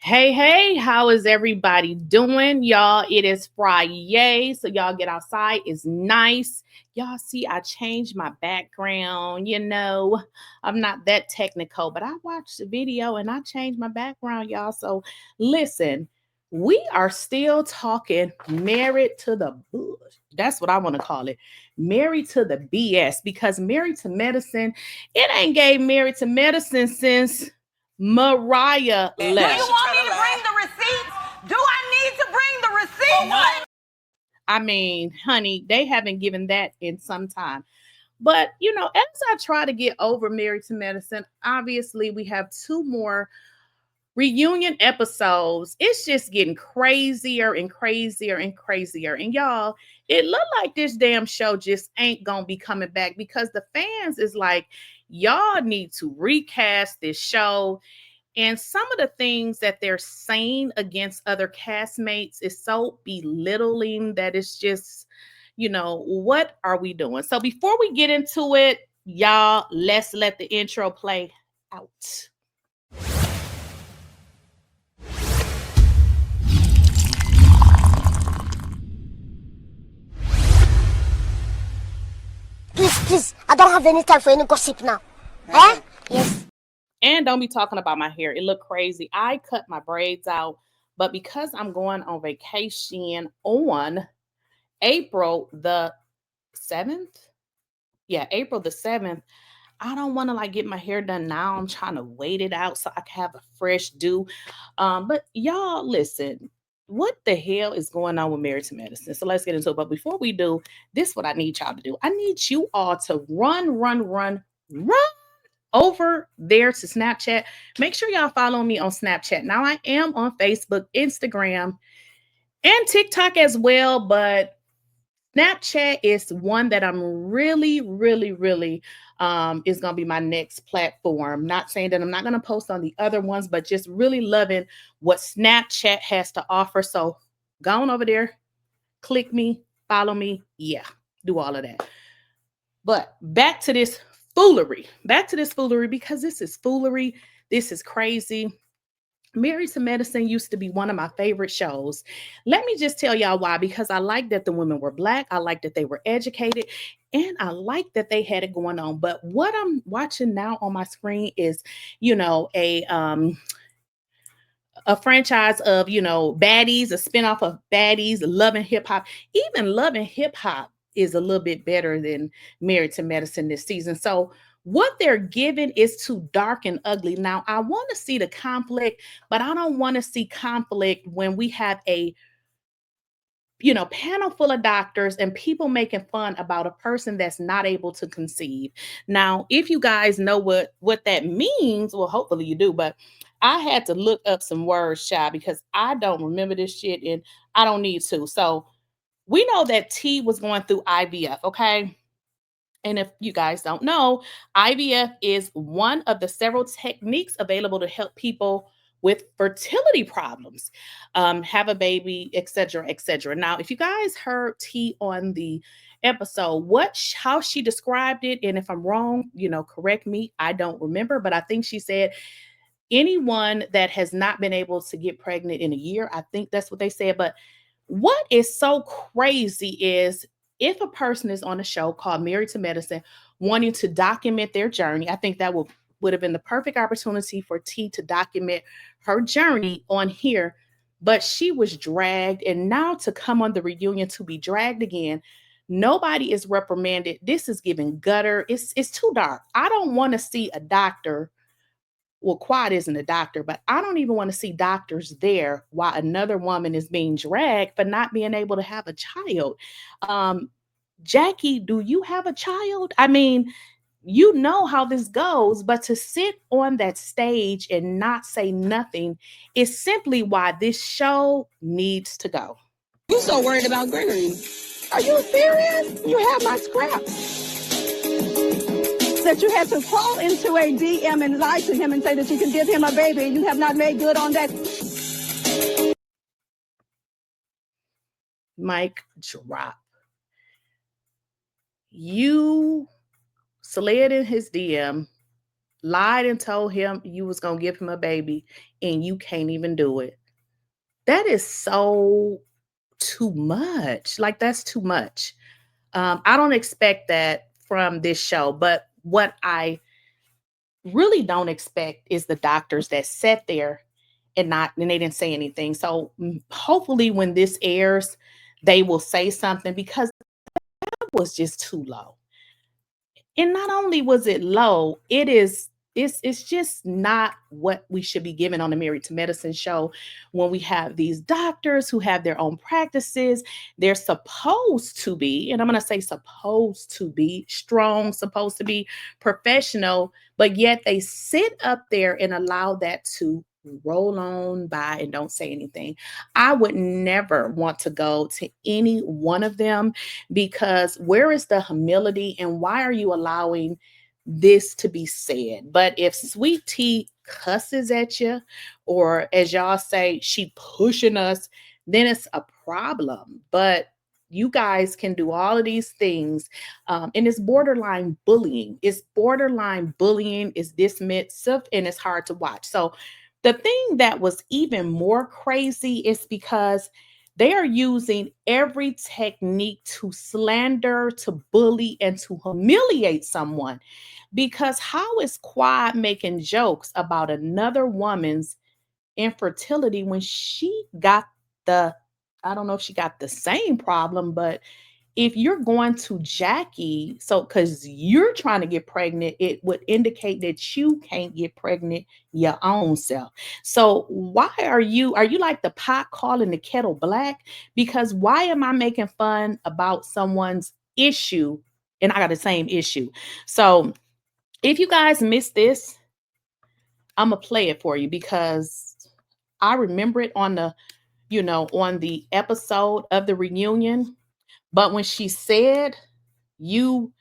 Hey, how is everybody doing? Y'all, it is Friday, so y'all get outside. It's nice. Y'all see, I changed my background. I'm not that technical, but I watched the video and I changed my background, y'all. So listen, we are still talking married to the bush. That's what I want to call it. Married to the BS, because married to medicine, it ain't gave married to medicine since Mariah left. Do you want me to bring the receipts? Do I need to bring the receipts? For what? I mean, honey, they haven't given that in some time. But, as I try to get over Married to Medicine, obviously we have two more reunion episodes. It's just getting crazier and crazier and crazier. And y'all, it looked like this damn show just ain't gonna be coming back, because the fans is like, y'all need to recast this show. And some of the things that they're saying against other castmates is so belittling that it's just, what are we doing? So before we get into it, y'all, let's let the intro play out. Please, I don't have any time for any gossip now. Eh? Yes. And don't be talking about my hair. It looked crazy. I cut my braids out, but because I'm going on vacation on April the 7th, April the 7th, I don't want to get my hair done now. I'm trying to wait it out so I can have a fresh do. But y'all, listen, what the hell is going on with Married to Medicine? So let's get into it. But before we do, this is what I need y'all to do. I need you all to run over there to Snapchat. Make sure y'all follow me on Snapchat. Now I am on Facebook, Instagram, and TikTok as well, but Snapchat is one that I'm really is going to be my next platform. Not saying that I'm not going to post on the other ones, but just really loving what Snapchat has to offer. So go on over there, click me, follow me. Yeah, do all of that. But back to this foolery, because this is foolery. This is crazy. Married to Medicine used to be one of my favorite shows. Let me just tell y'all why. Because I like that the women were Black. I like that they were educated. And I like that they had it going on. But what I'm watching now on my screen is, a franchise of, baddies, a spinoff of Baddies, Love and Hip Hop. Even Love and Hip Hop is a little bit better than Married to Medicine this season. So what they're giving is too dark and ugly. Now, I want to see the conflict, but I don't want to see conflict when we have a panel full of doctors and people making fun about a person that's not able to conceive. Now, if you guys know what that means, well, hopefully you do, but I had to look up some words, child, because I don't remember this shit and I don't need to. So we know that T was going through IVF, okay? And if you guys don't know, IVF is one of the several techniques available to help people with fertility problems, have a baby, etc., etc. Now, if you guys heard T on the episode, how she described it, and if I'm wrong, correct me. I don't remember, but I think she said anyone that has not been able to get pregnant in a year. I think that's what they said. But what is so crazy is, if a person is on a show called Married to Medicine wanting to document their journey, I think that would have been the perfect opportunity for T to document her journey on here. But she was dragged, and now to come on the reunion to be dragged again, nobody is reprimanded. This is giving gutter. It's too dark. I don't want to see a doctor. Well, Quad isn't a doctor, but I don't even want to see doctors there while another woman is being dragged for not being able to have a child. Jackie, do you have a child? I mean, you know how this goes, but to sit on that stage and not say nothing is simply why this show needs to go. You so worried about Gregory. Are you serious? You have my scraps. That you had to crawl into a DM and lie to him and say that you can give him a baby, and you have not made good on that. Mic drop. You slid in his DM lied and told him you was going to give him a baby and you can't even do it. That is so too much. Like, that's too much. I don't expect that from this show, but what I really don't expect is the doctors that sat there and they didn't say anything. So hopefully when this airs, they will say something, because that was just too low. And not only was it low, it's just not what we should be given on the Married to Medicine show when we have these doctors who have their own practices. They're supposed to be, and I'm going to say supposed to be strong, supposed to be professional, but yet they sit up there and allow that to roll on by and don't say anything. I would never want to go to any one of them, because where is the humility and why are you allowing this to be said? But if Sweet Tea cusses at you, or as y'all say, she pushing us, then it's a problem. But you guys can do all of these things. And it's borderline bullying. It's borderline bullying, it's dismissive, and it's hard to watch. So the thing that was even more crazy is because they are using every technique to slander, to bully, and to humiliate someone. Because how is Quad making jokes about another woman's infertility when she got I don't know if she got the same problem, but if you're going to Jackie, so because you're trying to get pregnant, it would indicate that you can't get pregnant your own self. So why are you like the pot calling the kettle black? Because why am I making fun about someone's issue and I got the same issue? So if you guys missed this, I'm gonna play it for you because I remember it on the, on the episode of the reunion. But when she said you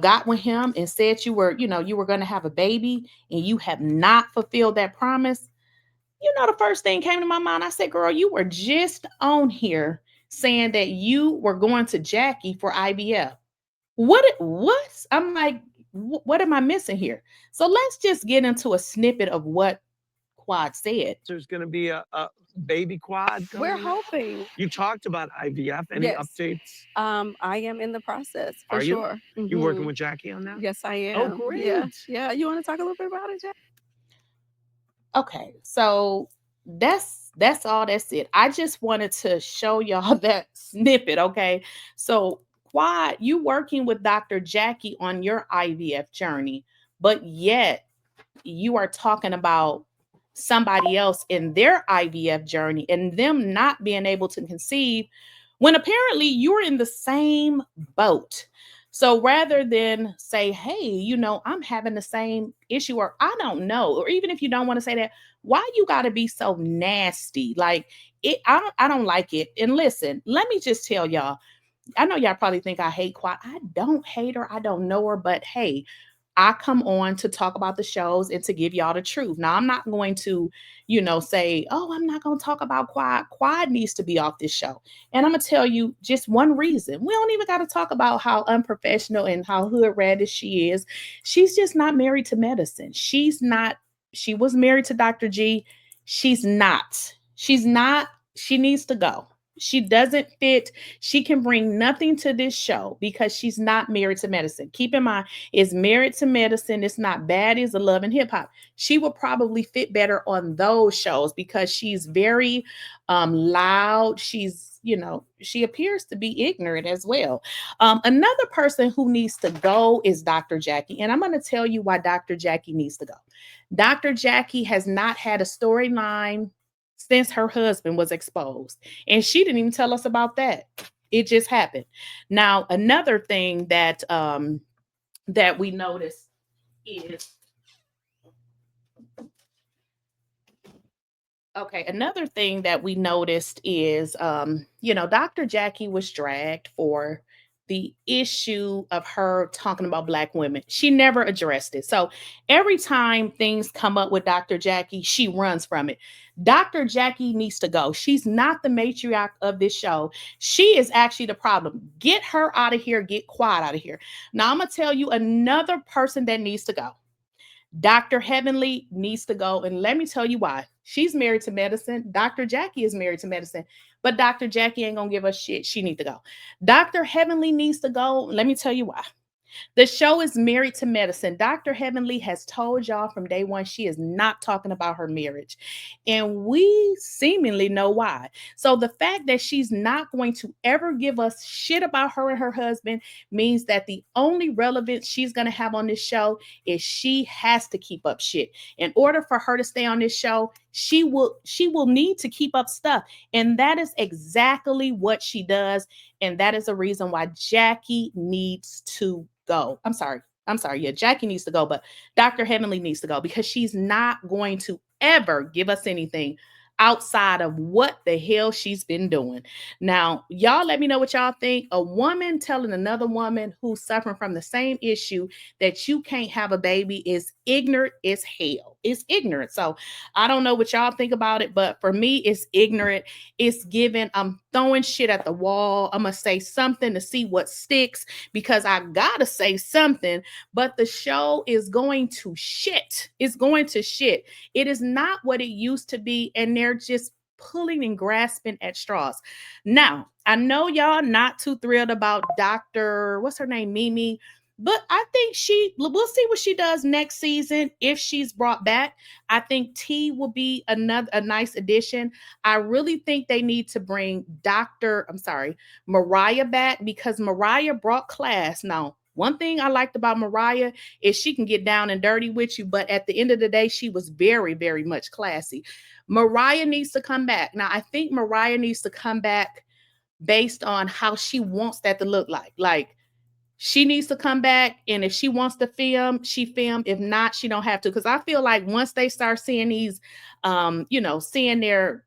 got with him and said you were going to have a baby and you have not fulfilled that promise, the first thing came to my mind. I said, girl, you were just on here saying that you were going to Jackie for IVF. What? I'm like, what am I missing here? So let's just get into a snippet of what Quad said. There's going to be a baby Quad coming. We're hoping. You talked about IVF. Any updates? I am in the process for Are you? sure. You working with Jackie on that? Yes, I am. Oh, great. Yeah. You want to talk a little bit about it, Jack? Okay, so that's all. That's it. I just wanted to show y'all that snippet. Okay, so Quad, you working with Dr. Jackie on your IVF journey, but yet you are talking about somebody else in their IVF journey and them not being able to conceive when apparently you're in the same boat. So rather than say, hey, I'm having the same issue, or I don't know, or even if you don't want to say that, why you got to be so nasty? Like I don't like it. And listen, let me just tell y'all, I know y'all probably think I hate Quad. I don't hate her. I don't know her, but hey, I come on to talk about the shows and to give y'all the truth. Now, I'm not going to, say, oh, I'm not going to talk about Quad. Quad needs to be off this show. And I'm going to tell you just one reason. We don't even got to talk about how unprofessional and how hood radish she is. She's just not married to medicine. She was married to Dr. G. She's not. She needs to go. She doesn't fit. She can bring nothing to this show because she's not married to medicine. Keep in mind, it's Married to Medicine. It's not Baddies of Love and Hip Hop. She will probably fit better on those shows because she's very loud. She's, she appears to be ignorant as well. Another person who needs to go is Dr. Jackie. And I'm going to tell you why Dr. Jackie needs to go. Dr. Jackie has not had a storyline since her husband was exposed. And she didn't even tell us about that. It just happened. Now, another thing that that we noticed is Dr. Jackie was dragged for the issue of her talking about Black women. She never addressed it. So every time things come up with Dr. Jackie, she runs from it. Dr. Jackie needs to go. She's not the matriarch of this show. She is actually the problem. Get her out of here. Get Quad out of here. Now I'm going to tell you another person that needs to go. Dr. Heavenly needs to go. And let me tell you why. She's married to medicine. Dr. Jackie is married to medicine. But Dr. Jackie ain't going to give us shit. She needs to go. Dr. Heavenly needs to go. Let me tell you why. The show is Married to Medicine. Dr. Heavenly has told y'all from day one she is not talking about her marriage. And we seemingly know why. So the fact that she's not going to ever give us shit about her and her husband means that the only relevance she's going to have on this show is she has to keep up shit. In order for her to stay on this show, she will need to keep up stuff. And that is exactly what she does. And that is a reason why Jackie needs to go. I'm sorry. Yeah, Jackie needs to go, but Dr. Heavenly needs to go because she's not going to ever give us anything outside of what the hell she's been doing. Now, y'all let me know what y'all think. A woman telling another woman who's suffering from the same issue that you can't have a baby is ignorant as hell. It's ignorant. So I don't know what y'all think about it, but for me, it's ignorant. It's given, I'm throwing shit at the wall. I'm going to say something to see what sticks because I got to say something, but the show is going to shit. It's going to shit. It is not what it used to be, and they're just pulling and grasping at straws. Now, I know y'all not too thrilled about Dr. What's her name? Mimi. But I think we'll see what she does next season if she's brought back. I think T will be a nice addition. I really think they need to bring Mariah back because Mariah brought class. Now, one thing I liked about Mariah is she can get down and dirty with you, but at the end of the day, she was very, very much classy. Mariah needs to come back. Now, I think Mariah needs to come back based on how she wants that to look like. Like, she needs to come back, and if she wants to film, she film. If not, she don't have to. Because I feel like once they start seeing these, seeing their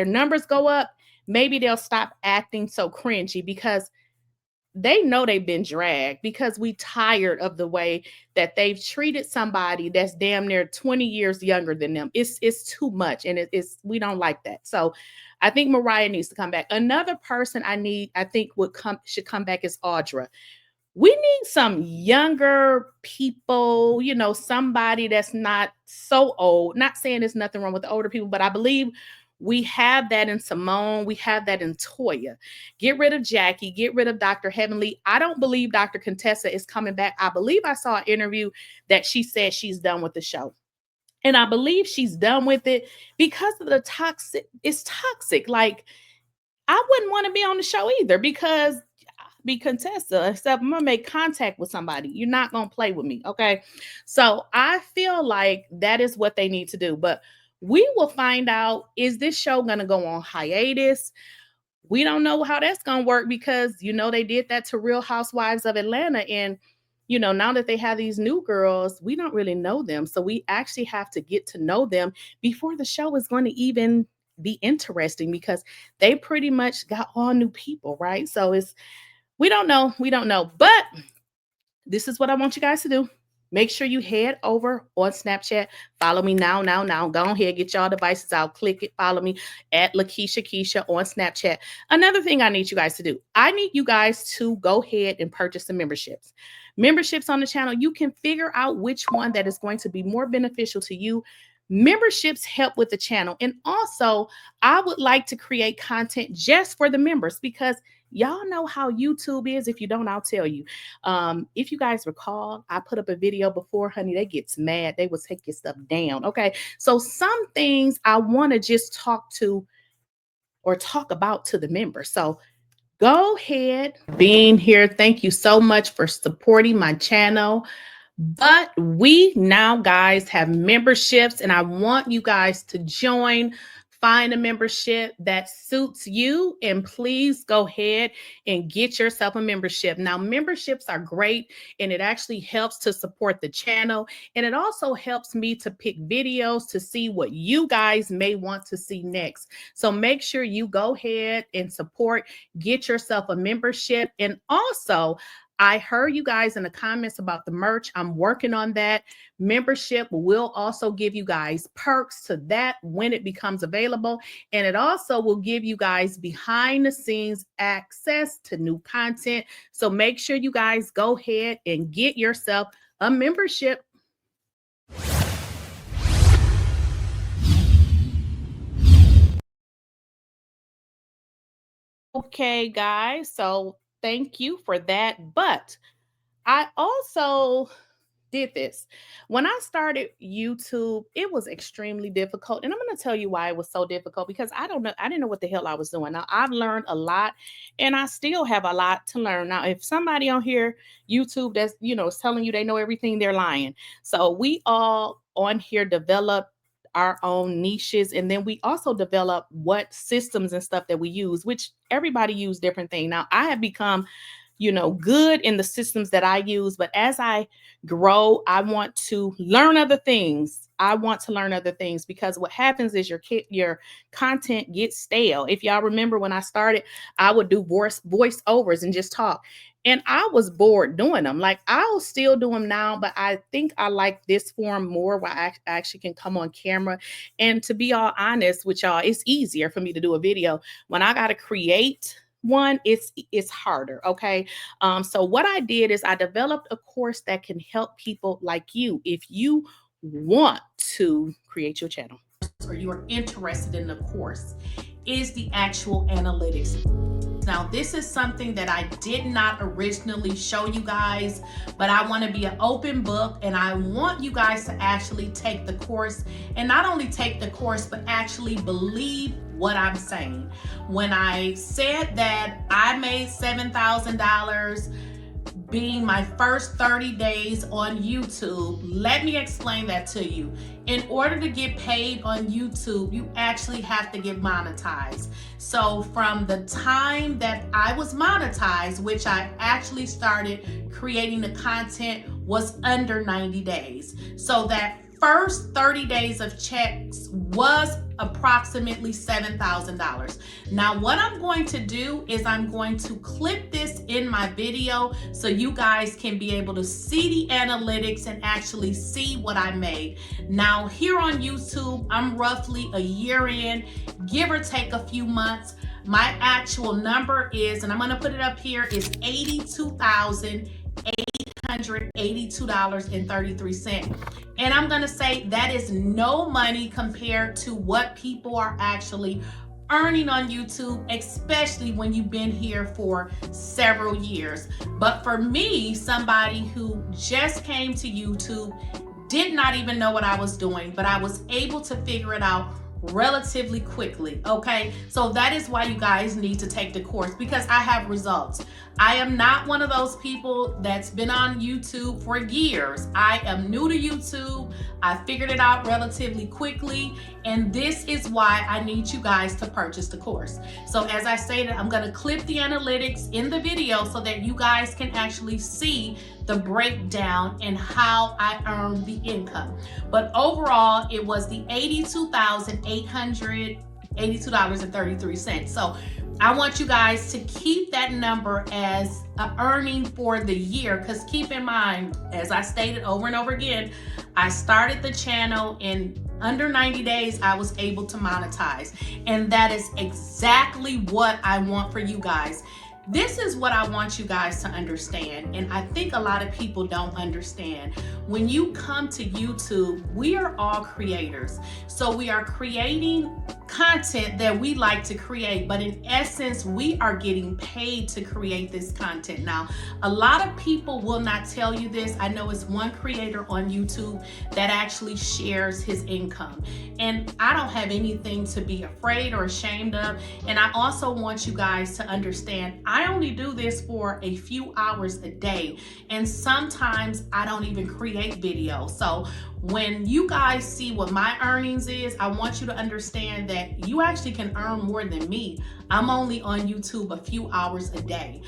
numbers go up, maybe they'll stop acting so cringy because they know they've been dragged because we tired of the way that they've treated somebody that's damn near 20 years younger than them. It's too much, and we don't like that. So I think Mariah needs to come back. Another person I think should come back is Audra. We need some younger people, somebody that's not so old. Not saying there's nothing wrong with the older people, but I believe we have that in Simone. We have that in Toya. Get rid of Jackie. Get rid of Dr. Heavenly. I don't believe Dr. Contessa is coming back. I believe I saw an interview that she said she's done with the show. And I believe she's done with it because of the toxic. It's toxic. Like, I wouldn't want to be on the show either because be Contessa, except I'm gonna make contact with somebody. You're not gonna play with me, okay? So I feel like that is what they need to do. But we will find out, is this show gonna go on hiatus? We don't know how that's gonna work because they did that to Real Housewives of Atlanta. And now that they have these new girls, we don't really know them. So we actually have to get to know them before the show is going to even be interesting because they pretty much got all new people, right? So we don't know. But this is what I want you guys to do. Make sure you head over on Snapchat. Follow me now. Go ahead, get y'all devices out. Click it. Follow me at Lakeysha Keysha on Snapchat. Another thing I need you guys to do. I need you guys to go ahead and purchase the memberships. Memberships on the channel. You can figure out which one that is going to be more beneficial to you. Memberships help with the channel. And also, I would like to create content just for the members because y'all know how YouTube is. If you don't, I'll tell you. If you guys recall, I put up a video before, honey, they get mad. They will take your stuff down. Okay. So some things I want to just talk about to the members. So go ahead, being here. Thank you so much for supporting my channel. But we now, guys, have memberships, and I want you guys to join. Find a membership that suits you, and please go ahead and get yourself a membership. Now, memberships are great, and it actually helps to support the channel, and it also helps me to pick videos to see what you guys may want to see next. So make sure you go ahead and support, get yourself a membership. And also, I heard you guys in the comments about the merch. I'm working on that. Membership will also give you guys perks to that when it becomes available. And it also will give you guys behind the scenes access to new content. So make sure you guys go ahead and get yourself a membership. Okay, guys, so thank you for that. But I also did this. When I started YouTube, it was extremely difficult. And I'm going to tell you why it was so difficult because I didn't know what the hell I was doing. Now, I've learned a lot and I still have a lot to learn. Now, if somebody on here, YouTube, that's, is telling you they know everything, they're lying. So we all on here develop our own niches, and then we also develop what systems and stuff that we use, which everybody use different thing. Now, I have become good in the systems that I use. But as I grow, I want to learn other things. I want to learn other things because what happens is your content gets stale. If y'all remember when I started, I would do voiceovers and just talk. And I was bored doing them. Like I'll still do them now, but I think I like this form more where I actually can come on camera. And to be all honest with y'all, it's easier for me to do a video. When I got to create one, it's harder. Okay. So what I did is I developed a course that can help people like you if you want to create your channel or you are interested in the course, is the actual analytics. Now, this is something that I did not originally show you guys, but I want to be an open book and I want you guys to actually take the course, and not only take the course, but actually believe what I'm saying. When I said that I made $7,000 being my first 30 days on YouTube, let me explain that to you. In order to get paid on YouTube, you actually have to get monetized. So from the time that I was monetized, which I actually started creating the content, was under 90 days. So that first 30 days of checks was approximately $7,000. Now, what I'm going to do is I'm going to clip this in my video so you guys can be able to see the analytics and actually see what I made. Now, here on YouTube, I'm roughly a year in, give or take a few months. My actual number is, and I'm going to put it up here, is $82,882.33. And I'm going to say that is no money compared to what people are actually earning on YouTube, especially when you've been here for several years. But for me, somebody who just came to YouTube, did not even know what I was doing, but I was able to figure it out relatively quickly. Okay, so that is why you guys need to take the course, because I have results. I am not one of those people that's been on YouTube for years. I am new to YouTube. I figured it out relatively quickly, and this is why I need you guys to purchase the course. So as I stated, I'm going to clip the analytics in the video so that you guys can actually see the breakdown and how I earned the income. But overall, it was the $82,882.33. So I want you guys to keep that number as an earning for the year, because keep in mind, as I stated over and over again, I started the channel in under 90 days. I was able to monetize, and that is exactly what I want for you guys. This is what I want you guys to understand, and I think a lot of people don't understand. When you come to YouTube, we are all creators. So we are creating content that we like to create, but in essence, we are getting paid to create this content. Now, a lot of people will not tell you this. I know it's one creator on YouTube that actually shares his income, and I don't have anything to be afraid or ashamed of. And I also want you guys to understand, I only do this for a few hours a day, and sometimes I don't even create videos. So when you guys see what my earnings is, I want you to understand that you actually can earn more than me. I'm only on YouTube a few hours a day.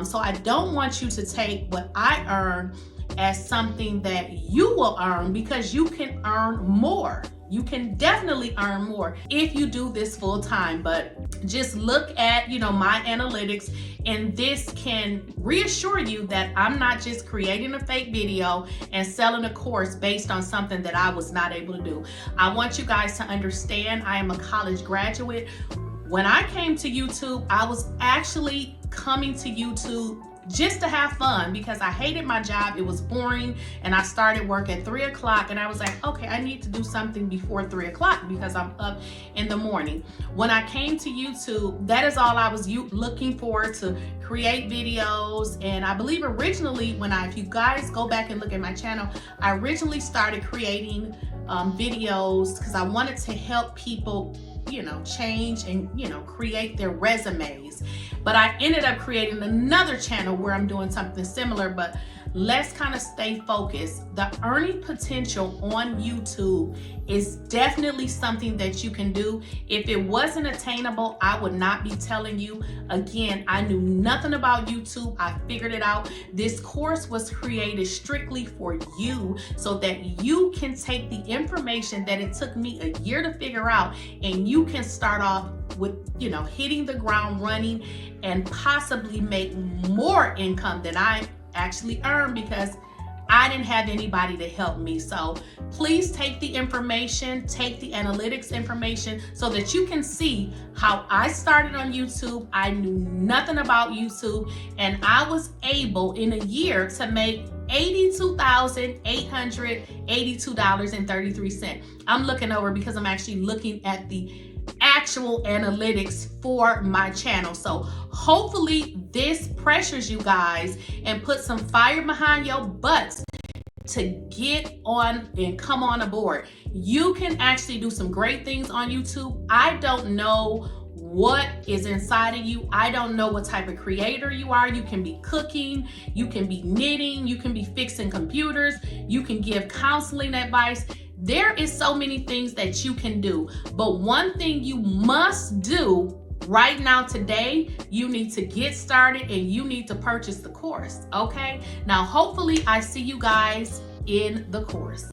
So I don't want you to take what I earn as something that you will earn, because you can earn more. You can definitely earn more if you do this full time. But just look at, my analytics, and this can reassure you that I'm not just creating a fake video and selling a course based on something that I was not able to do. I want you guys to understand, I am a college graduate. When I came to YouTube, I was actually coming to YouTube just to have fun, because I hated my job. It was boring, and I started work at 3 o'clock, and I was like, okay, I need to do something before 3 o'clock because I'm up in the morning. When I came to YouTube, that is all I was looking for, to create videos. And I believe originally if you guys go back and look at my channel, I originally started creating videos because I wanted to help people, you know, change and, you know, create their resumes. But I ended up creating another channel where I'm doing something similar, but let's kind of stay focused. The earning potential on YouTube is definitely something that you can do. If it wasn't attainable, I would not be telling you. Again, I knew nothing about YouTube. I figured it out. This course was created strictly for you so that you can take the information that it took me a year to figure out, and you can start off with, you know, hitting the ground running and possibly make more income than I actually earned, because I didn't have anybody to help me. So please take the information, take the analytics information, so that you can see how I started on YouTube. I knew nothing about YouTube, and I was able in a year to make $82,882.33. I'm looking over because I'm actually looking at the actual analytics for my channel. So hopefully this pressures you guys and put some fire behind your butts to get on and come on aboard. You can actually do some great things on YouTube. I don't know what is inside of you. I don't know what type of creator you are. You can be cooking, you can be knitting, you can be fixing computers, you can give counseling advice. There is so many things that you can do, but one thing you must do right now today, you need to get started and you need to purchase the course, okay? Now, hopefully I see you guys in the course.